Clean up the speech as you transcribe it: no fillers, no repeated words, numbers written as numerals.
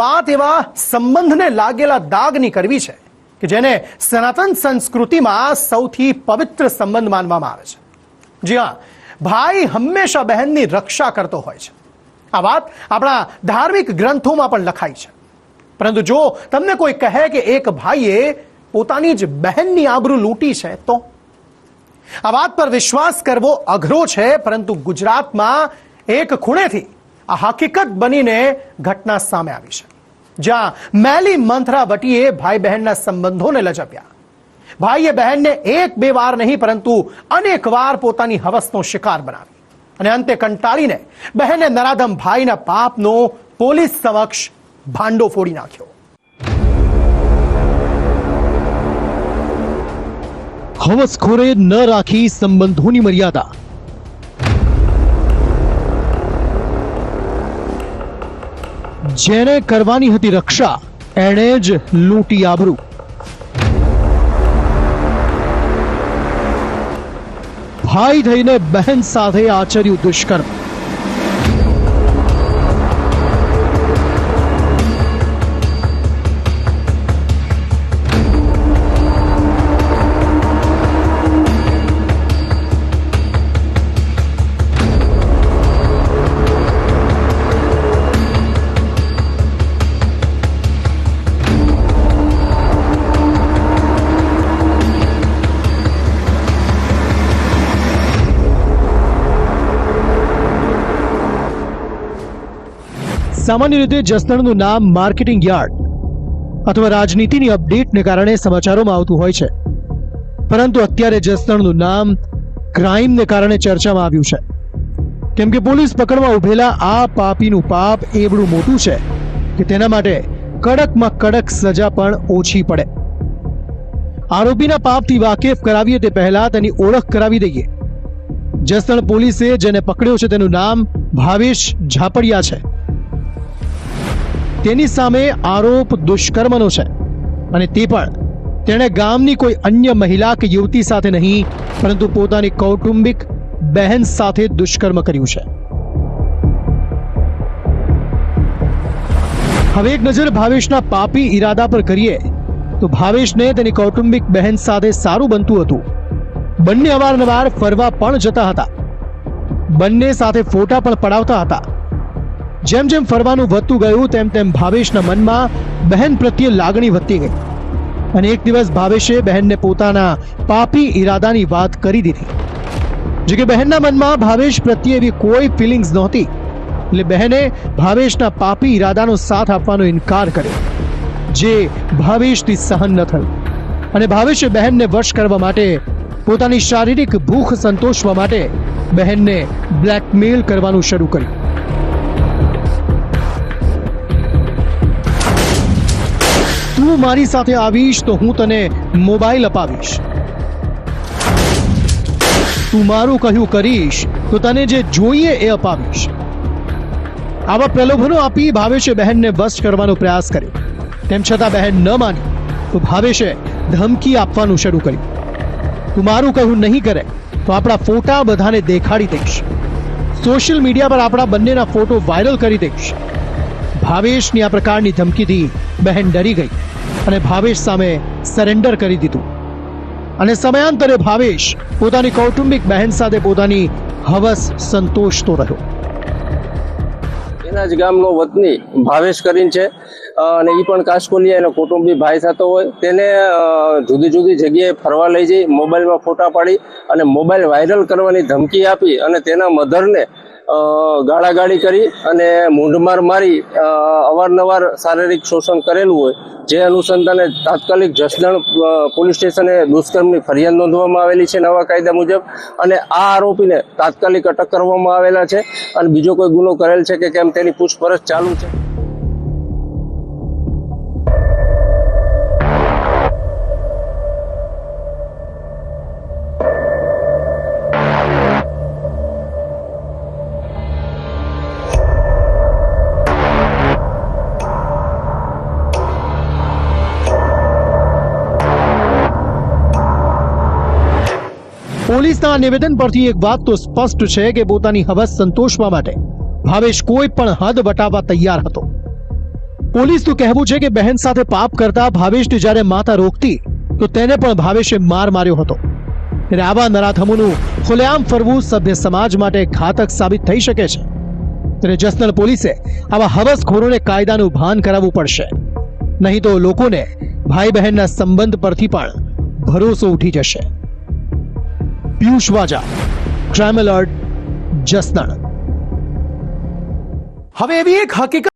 વાત એવા સંબંધને લાગેલા દાગની કરવી છે કે જેને સનાતન સંસ્કૃતિમાં સૌથી પવિત્ર સંબંધ માનવામાં આવે છે. જી હા, ભાઈ હંમેશા બહેનની રક્ષા કરતો હોય છે. આ વાત આપણા ધાર્મિક ગ્રંથોમાં પણ લખાઈ છે. પરંતુ જો તમને કોઈ કહે કે એક ભાઈએ પોતાની જ બહેનની આબરૂ લૂંટી છે તો આ વાત પર વિશ્વાસ કરવો અઘરો છે. પરંતુ ગુજરાતમાં એક ખૂણેથી આ હકીકત બનીને ઘટના સામે આવી છે, જ્યાં મેલી મંથરાવટીએ ભાઈ બહેનના સંબંધોને લજપ્યા. ભાઈએ બહેનને એક બે વાર નહીં પરંતુ અનેક વાર પોતાની હવસનો શિકાર બનાવી અને અંતે કંટાળીને બહેને નરાધમ ભાઈના પાપનો પોલીસ સમક્ષ ભાંડો ફોડી નાખ્યો. હવસખોરે ન રાખી સંબંધોની મર્યાદા. જેને કરવાની હતી રક્ષા એણે જ લૂંટી આબરૂ. ભાઈ થઈને બહેન સાથે આચર્યું દુષ્કર્મ. સામાન્ય રીતે જસદણનું નામ માર્કેટિંગ યાર્ડ અથવા રાજનીતિની અપડેટને કારણે સમાચારોમાં આવતું હોય છે, પરંતુ અત્યારે જસદણનું નામ ક્રાઇમને કારણે ચર્ચામાં આવ્યું છે. કેમ કે પોલીસ પકડવા ઉભેલા આ પાપીનું પાપ એવડું મોટું છે કે તેના માટે કડકમાં કડક સજા પણ ઓછી પડે. આરોપીના પાપથી વાકેફ કરાવીએ તે પહેલા તેની ઓળખ કરાવી દઈએ. જસદણ પોલીસે જેને પકડ્યો છે તેનું નામ ભાવેશ ઝાપડિયા છે. તેની સામે આરોપ દુષ્કર્મનો છે અને તે પણ તેણે ગામની કોઈ અન્ય મહિલા કે યુવતી સાથે નહીં પરંતુ પોતાની કૌટુંબિક બહેન સાથે દુષ્કર્મ કર્યું છે. હવે એક નજર ભાવેશના પાપી ઈરાદા પર કરીએ તો ભાવેશને તેની કૌટુંબિક બહેન સાથે સારું બનતું હતું. બંને અવારનવાર ફરવા પણ જતા હતા. બંને સાથે ફોટા પણ પડાવતા હતા. જેમ જેમ ફરવાનું વધતું ગયું તેમ તેમ ભાવેશના મનમાં બહેન પ્રત્યે લાગણી વધતી ગઈ અને એક દિવસ ભાવેશે બહેનને પોતાના પાપી ઈરાદાની વાત કરી દીધી. જો કે બહેનના મનમાં ભાવેશ પ્રત્યે એવી કોઈ ફિલિંગ્સ નહોતી, એટલે બહેને ભાવેશના પાપી ઈરાદાનો સાથ આપવાનો ઇનકાર કર્યો, જે ભાવેશથી સહન ન થયું અને ભાવેશે બહેનને વશ કરવા માટે પોતાની શારીરિક ભૂખ સંતોષવા માટે બહેનને બ્લેકમેલ કરવાનું શરૂ કર્યું. તું મારી સાથે આવીશ તો હું તને મોબાઈલ અપાવીશ. તું મારું કહ્યું કરીશ તો તને જે જોઈએ એ અપાવીશ. આવા પ્રલોભનો આપી ભાવેશે બહેનને વશ કરવાનો પ્રયાસ કર્યો. તેમ છતાં બહેન ન માની તો ભાવેશે ધમકી આપવાનું શરૂ કર્યું. તું મારું કહ્યું નહીં કરે તો આપણા ફોટા બધાને દેખાડી દઈશ. સોશિયલ મીડિયા પર આપણા બંનેના ફોટો વાયરલ કરી દઈશ. ભાવેશની આ પ્રકારની ધમકીથી બહેન ડરી ગઈ અને ભાવેશ સામે સરેન્ડર કરી દીધું અને સમયાંતરે ભાવેશ પોતાની કૌટુંબિક બહેન સાથે પોતાની હવસ સંતોષતો રહ્યો. એના જ ગામનો વતની ભાવેશ કરીને છે અને એ પણ કાસકોલિયા એનો કુટુંબી ભાઈ થતો હોય. તેને જુદી જુદી જગ્યાએ ફરવા લઈ જઈ મોબાઈલમાં ફોટા પાડી અને મોબાઈલ વાયરલ કરવાની ધમકી આપી અને તેના મધરને ગાળાગાળી કરી અને મૂંઢમાર મારી અવારનવાર શારીરિક શોષણ કરેલું હોય, જે અનુસંધાને તાત્કાલિક જસદણ પોલીસ સ્ટેશને દુષ્કર્મની ફરિયાદ નોંધવામાં આવેલી છે નવા કાયદા મુજબ અને આ આરોપીને તાત્કાલિક અટક કરવામાં આવેલા છે અને બીજો કોઈ ગુનો કરેલ છે કે કેમ તેની પૂછપરછ ચાલુ છે. પોલીસના નિવેદન પરથી એક વાત તો સ્પષ્ટ છે કે પોતાની હવસ સંતોષવા માટે ભાવેશ કોઈ પણ હદ વટાવવા તૈયાર હતો. પોલીસનું કહેવું છે કે બહેન સાથે પાપ કરતા ભાવેશને જ્યારે માતા રોકતી તો તેને પણ ભાવેશે માર માર્યો હતો. ત્યારે આવા નરાધમોનું ખુલ્લેઆમ ફરવું સભ્ય સમાજ માટે ઘાતક સાબિત થઈ શકે છે. ત્યારે જસદણ પોલીસે આવા હવસખોરોને કાયદાનું ભાન કરાવવું પડશે, નહીં તો લોકોને ભાઈ બહેનના સંબંધ પરથી પણ ભરોસો ઉઠી જશે. પિયુષ વાજા, ક્રાઇમ એલર્ટ, જસદણ. હવે એવી એક હકીકત